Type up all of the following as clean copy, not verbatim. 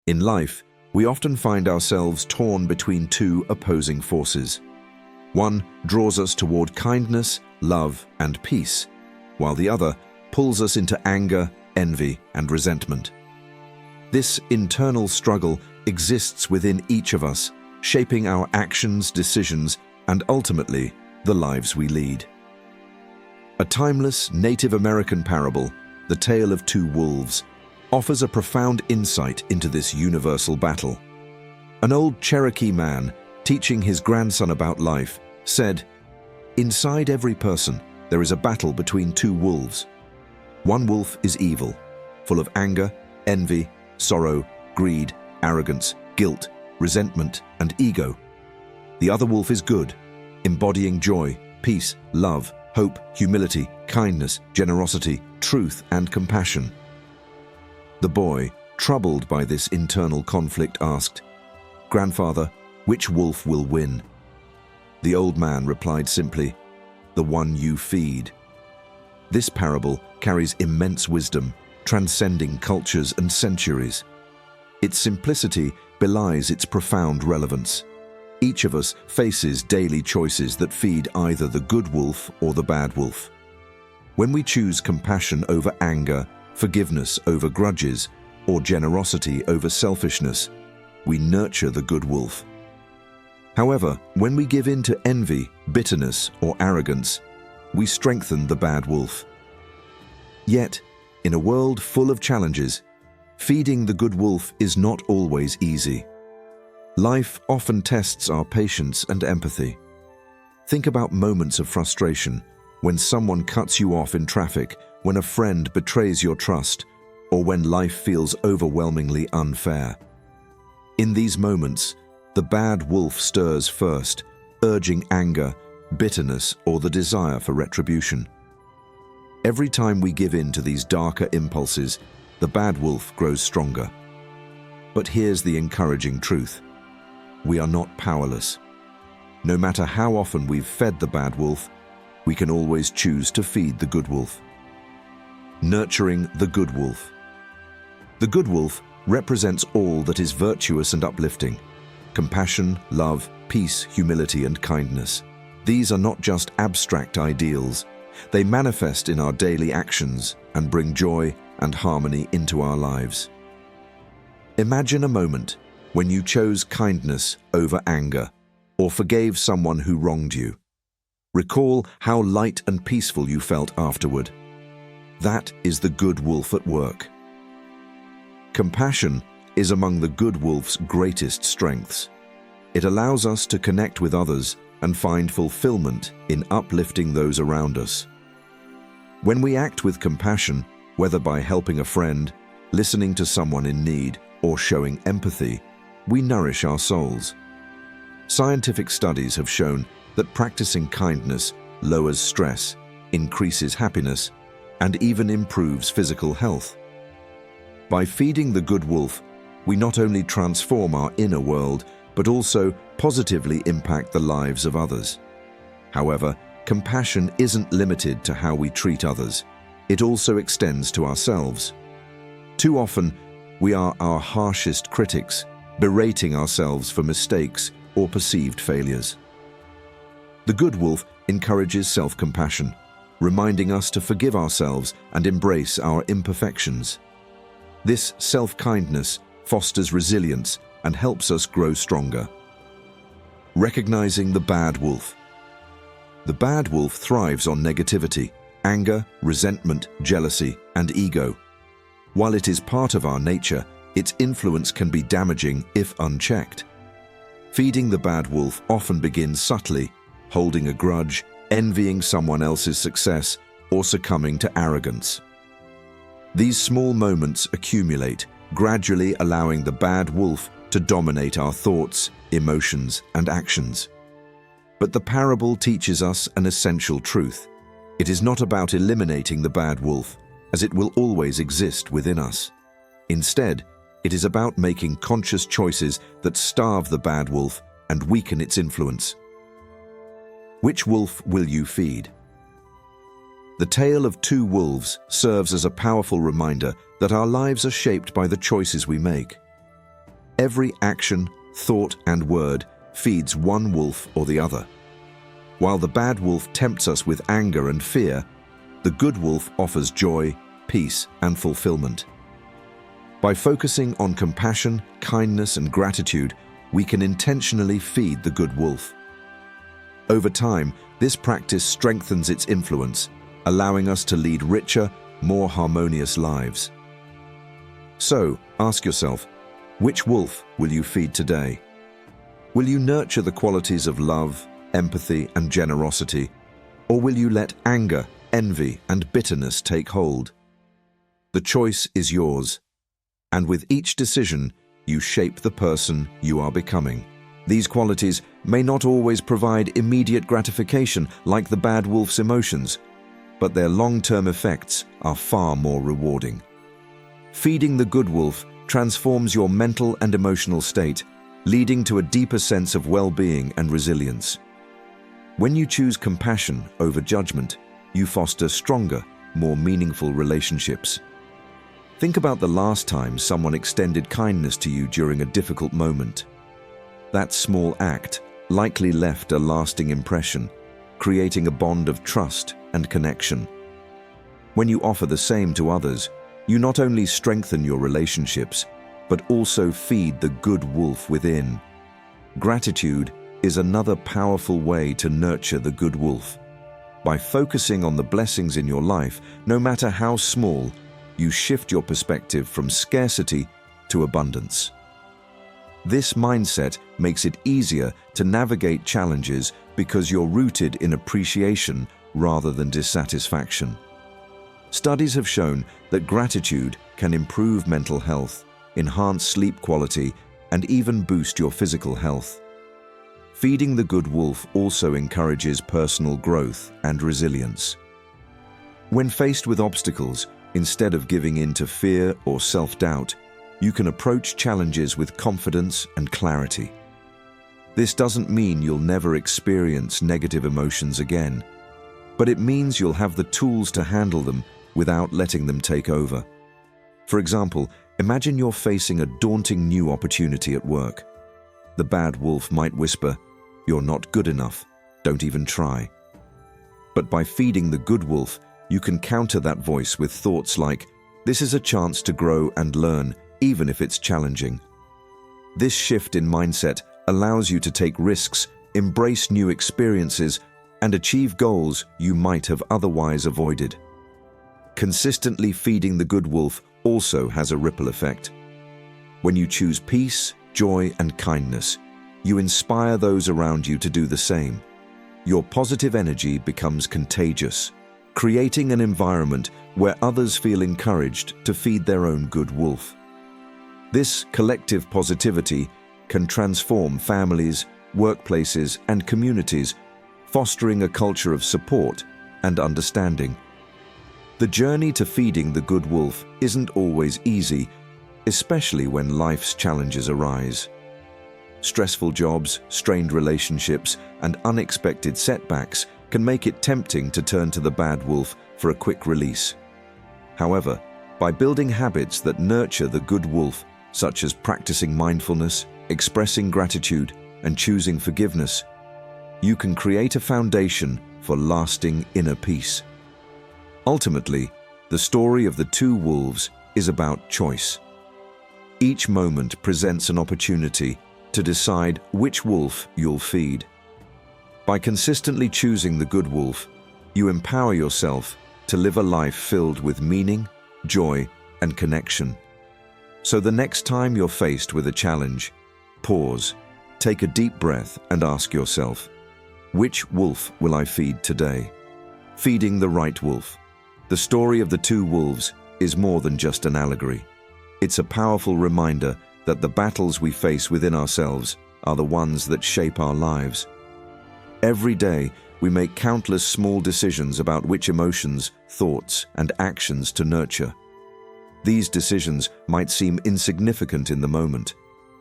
In life, we often find ourselves torn between two opposing forces. One draws us toward kindness, love, and peace, while the other pulls us into anger, envy, and resentment. This internal struggle exists within each of us, shaping our actions, decisions, and ultimately, the lives we lead. A timeless Native American parable, The Tale of Two Wolves, offers a profound insight into this universal battle. An old Cherokee man, teaching his grandson about life, said, "Inside every person, there is a battle between two wolves. One wolf is evil, full of anger, envy, sorrow, greed, arrogance, guilt, resentment, and ego. The other wolf is good, embodying joy, peace, love, hope, humility, kindness, generosity, truth, and compassion." The boy, troubled by this internal conflict, asked, "Grandfather, which wolf will win?" The old man replied simply, "The one you feed." This parable carries immense wisdom, transcending cultures and centuries. Its simplicity belies its profound relevance. Each of us faces daily choices that feed either the good wolf or the bad wolf. When we choose compassion over anger, forgiveness over grudges, or generosity over selfishness, we nurture the good wolf. However, when we give in to envy, bitterness, or arrogance, we strengthen the bad wolf. Yet, in a world full of challenges, feeding the good wolf is not always easy. Life often tests our patience and empathy. Think about moments of frustration, when someone cuts you off in traffic, when a friend betrays your trust, or when life feels overwhelmingly unfair. In these moments, the bad wolf stirs first, urging anger, bitterness, or the desire for retribution. Every time we give in to these darker impulses, the bad wolf grows stronger. But here's the encouraging truth. We are not powerless. No matter how often we've fed the bad wolf, we can always choose to feed the good wolf. Nurturing the good wolf. The good wolf represents all that is virtuous and uplifting: compassion, love, peace, humility, and kindness. These are not just abstract ideals. They manifest in our daily actions and bring joy and harmony into our lives. Imagine a moment when you chose kindness over anger, or forgave someone who wronged you. Recall how light and peaceful you felt afterward. That is the good wolf at work. Compassion is among the good wolf's greatest strengths. It allows us to connect with others and find fulfillment in uplifting those around us. When we act with compassion, whether by helping a friend, listening to someone in need, or showing empathy, we nourish our souls. Scientific studies have shown that practicing kindness lowers stress, increases happiness, and even improves physical health. By feeding the good wolf, we not only transform our inner world, but also positively impact the lives of others. However, compassion isn't limited to how we treat others. It also extends to ourselves. Too often, we are our harshest critics, berating ourselves for mistakes or perceived failures. The good wolf encourages self-compassion, reminding us to forgive ourselves and embrace our imperfections. This self-kindness fosters resilience and helps us grow stronger. Recognizing the bad wolf. The bad wolf thrives on negativity, anger, resentment, jealousy, and ego. While it is part of our nature, its influence can be damaging if unchecked. Feeding the bad wolf often begins subtly, holding a grudge, envying someone else's success, or succumbing to arrogance. These small moments accumulate, gradually allowing the bad wolf to dominate our thoughts, emotions, and actions. But the parable teaches us an essential truth. It is not about eliminating the bad wolf, as it will always exist within us. Instead, it is about making conscious choices that starve the bad wolf and weaken its influence. Which wolf will you feed? The tale of two wolves serves as a powerful reminder that our lives are shaped by the choices we make. every action, thought, and word feeds one wolf or the other. While the bad wolf tempts us with anger and fear, the good wolf offers joy, peace, and fulfillment. By focusing on compassion, kindness, and gratitude, we can intentionally feed the good wolf. Over time, this practice strengthens its influence, allowing us to lead richer, more harmonious lives. So, ask yourself, which wolf will you feed today? Will you nurture the qualities of love, empathy, and generosity, or will you let anger, envy, and bitterness take hold? The choice is yours, and with each decision, you shape the person you are becoming. These qualities may not always provide immediate gratification like the bad wolf's emotions, but their long-term effects are far more rewarding. Feeding the good wolf transforms your mental and emotional state, leading to a deeper sense of well-being and resilience. When you choose compassion over judgment, you foster stronger, more meaningful relationships. Think about the last time someone extended kindness to you during a difficult moment. That small act likely left a lasting impression, creating a bond of trust and connection. When you offer the same to others, you not only strengthen your relationships, but also feed the good wolf within. Gratitude is another powerful way to nurture the good wolf. By focusing on the blessings in your life, no matter how small, you shift your perspective from scarcity to abundance. This mindset makes it easier to navigate challenges because you're rooted in appreciation rather than dissatisfaction. Studies have shown that gratitude can improve mental health, enhance sleep quality, and even boost your physical health. Feeding the good wolf also encourages personal growth and resilience. When faced with obstacles, instead of giving in to fear or self-doubt, you can approach challenges with confidence and clarity. This doesn't mean you'll never experience negative emotions again, but it means you'll have the tools to handle them without letting them take over. For example, imagine you're facing a daunting new opportunity at work. The bad wolf might whisper, "You're not good enough, don't even try." But by feeding the good wolf, you can counter that voice with thoughts like, "This is a chance to grow and learn, even if it's challenging." This shift in mindset allows you to take risks, embrace new experiences, and achieve goals you might have otherwise avoided. Consistently feeding the good wolf also has a ripple effect. When you choose peace, joy, and kindness, you inspire those around you to do the same. Your positive energy becomes contagious, creating an environment where others feel encouraged to feed their own good wolf. This collective positivity can transform families, workplaces, and communities, fostering a culture of support and understanding. The journey to feeding the good wolf isn't always easy, especially when life's challenges arise. Stressful jobs, strained relationships, and unexpected setbacks can make it tempting to turn to the bad wolf for a quick release. However, by building habits that nurture the good wolf, such as practicing mindfulness, expressing gratitude, and choosing forgiveness, you can create a foundation for lasting inner peace. Ultimately, the story of the two wolves is about choice. Each moment presents an opportunity to decide which wolf you'll feed. By consistently choosing the good wolf, you empower yourself to live a life filled with meaning, joy, and connection. So the next time you're faced with a challenge, pause, take a deep breath, and ask yourself, which wolf will I feed today? Feeding the right wolf. The story of the two wolves is more than just an allegory. It's a powerful reminder that the battles we face within ourselves are the ones that shape our lives. Every day, we make countless small decisions about which emotions, thoughts, and actions to nurture. These decisions might seem insignificant in the moment,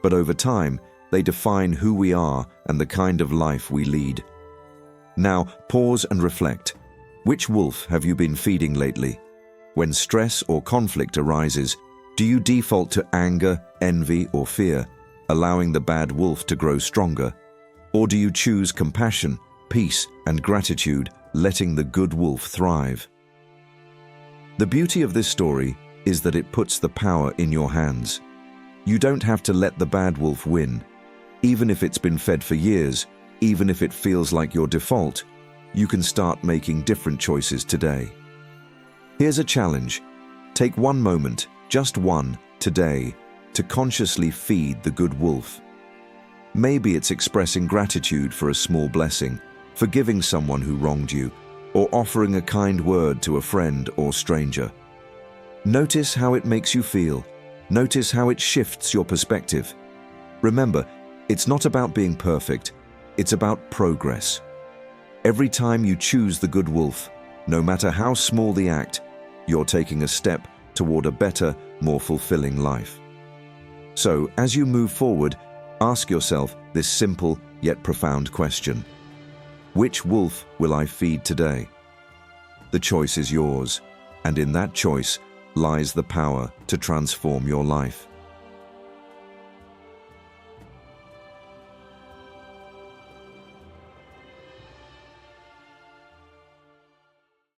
but over time, they define who we are and the kind of life we lead. Now, pause and reflect. Which wolf have you been feeding lately? When stress or conflict arises, do you default to anger, envy, or fear? allowing the bad wolf to grow stronger? Or do you choose compassion, peace, and gratitude, letting the good wolf thrive? The beauty of this story is that it puts the power in your hands. You don't have to let the bad wolf win. Even if it's been fed for years, even if it feels like your default, you can start making different choices today. Here's a challenge. Take one moment, just one, today, to consciously feed the good wolf. Maybe it's expressing gratitude for a small blessing, forgiving someone who wronged you, or offering a kind word to a friend or stranger. Notice how it makes you feel. Notice how it shifts your perspective. Remember, it's not about being perfect, it's about progress. Every time you choose the good wolf, no matter how small the act, you're taking a step toward a better, more fulfilling life. So, as you move forward, ask yourself this simple yet profound question. Which wolf will I feed today? The choice is yours, and in that choice lies the power to transform your life.